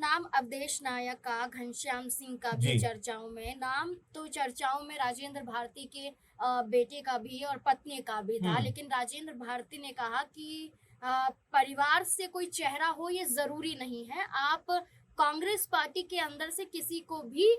नाम अवधेश नायक का, घनश्याम सिंह का भी जी। चर्चाओं में, नाम तो चर्चाओं में राजेंद्र भारती के बेटे का भी और पत्नी का भी था, हुँ। लेकिन राजेंद्र भारती ने कहा कि परिवार से कोई चेहरा हो ये ज़रूरी नहीं है, आप कांग्रेस पार्टी के अंदर से किसी को भी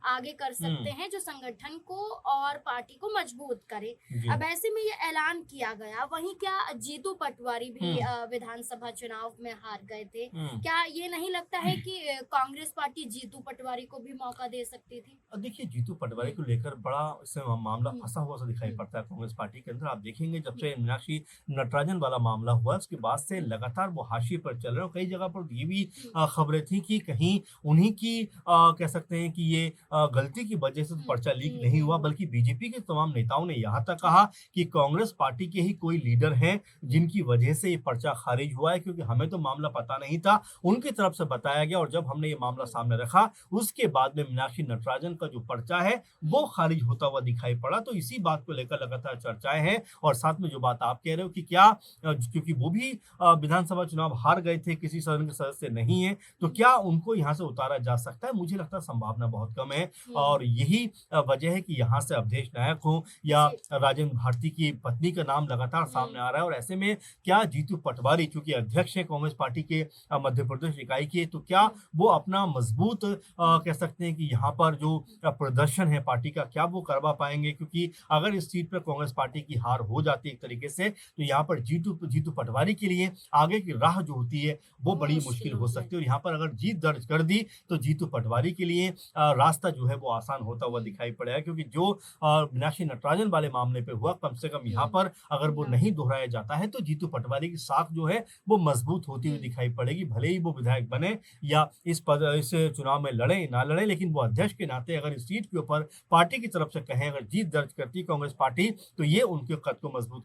आगे कर सकते हुँ। हैं, जो संगठन को और पार्टी को मजबूत करे। जी। अब ऐसे में ये ऐलान किया गया, वहीं क्या जीतू पटवारी भी हुँ। विधानसभा चुनाव में हार गए थे। हुँ। क्या ये नहीं लगता है कि कांग्रेस पार्टी जीतू पटवारी को भी मौका दे सकती थी? देखिए जीतू पटवारी हुँ, को लेकर बड़ा इस मामला हुँ, फँसा हुआ सा दिखाई हुँ, पड़ता है कांग्रेस पार्टी के अंदर। आप देखेंगे जब हुँ, से मीनाक्षी नटराजन वाला मामला हुआ उसके बाद से हुँ, लगातार वो हाशिए पर चल रहे हैं और कई जगह पर ये भी हुँ, खबरें थी कि कहीं उन्हीं की कह सकते हैं कि ये गलती की वजह से तो हुँ, पर्चा लीक नहीं नहीं हुआ हुआ। बल्कि बीजेपी के तमाम नेताओं ने यहाँ तक हुँ, कहा कि कांग्रेस पार्टी के ही कोई लीडर हैं हुँ, जिनकी वजह से ये पर्चा खारिज हुआ है क्योंकि हमें तो मामला पता नहीं था, हुँ, उनकी तरफ से बताया गया और जब हमने ये मामला हुँ, सामने रखा उसके बाद में मीनाक्षी नटराजन का जो पर्चा है वो हुँ, खारिज होता हुआ दिखाई पड़ा। तो इसी बात को लेकर लगातार चर्चाएँ हैं और साथ में जो बात आप कह रहे हो कि क्या क्योंकि वो भी विधानसभा चुनाव हार गए थे, किसी सदन के सदस्य नहीं हैं, तो हुँ, क्या उनको यहाँ से उतारा जा सकता है? मुझे लगता है संभावना बहुत कम है हुँ, और यही वजह है कि यहाँ से अवधेश नायक हो या जी, राजेंद्र भारती की पत्नी का नाम लगातार सामने हुँ, आ रहा है और ऐसे में क्या जीतू पटवारी चूँकि अध्यक्ष हैं कांग्रेस पार्टी के मध्य प्रदेश इकाई के, तो क्या हुँ, वो अपना मजबूत हुँ, कह सकते हैं कि यहाँ पर जो प्रदर्शन है पार्टी का क्या वो करवा पाएँगे? क्योंकि अगर इस सीट पर कांग्रेस पार्टी की हार हो जाती है एक तरीके से, तो यहाँ पर जीतू जीतू पटवारी के लिए आगे की राह जो होती है, वो वो बड़ी मुश्किल मुश्किल हो हो सकती है और जाएगी। यहाँ पर अगर जीत दर्ज कर दी, तो जीतू पटवारी के लिए रास्ता जो है वो आसान होता हुआ हुँ, दिखाई पड़ेगा क्योंकि जो मीनाक्षी नटराजन वाले मामले पे हुआ, कम से कम यहाँ हुँ, पर अगर वो ना, नहीं दोहराया जाता है, तो जीतू पटवारी की साख जो है, वो मजबूत होती हुई हुँ, दिखाई पड़ेगी। भले ही वो विधायक बने या इस चुनाव में लड़े ना लड़े लेकिन वो अध्यक्ष के नाते अगर इस सीट के ऊपर पार्टी की तरफ से कहें अगर जीत दर्ज करती है कांग्रेस पार्टी तो ये उनके कद को मजबूत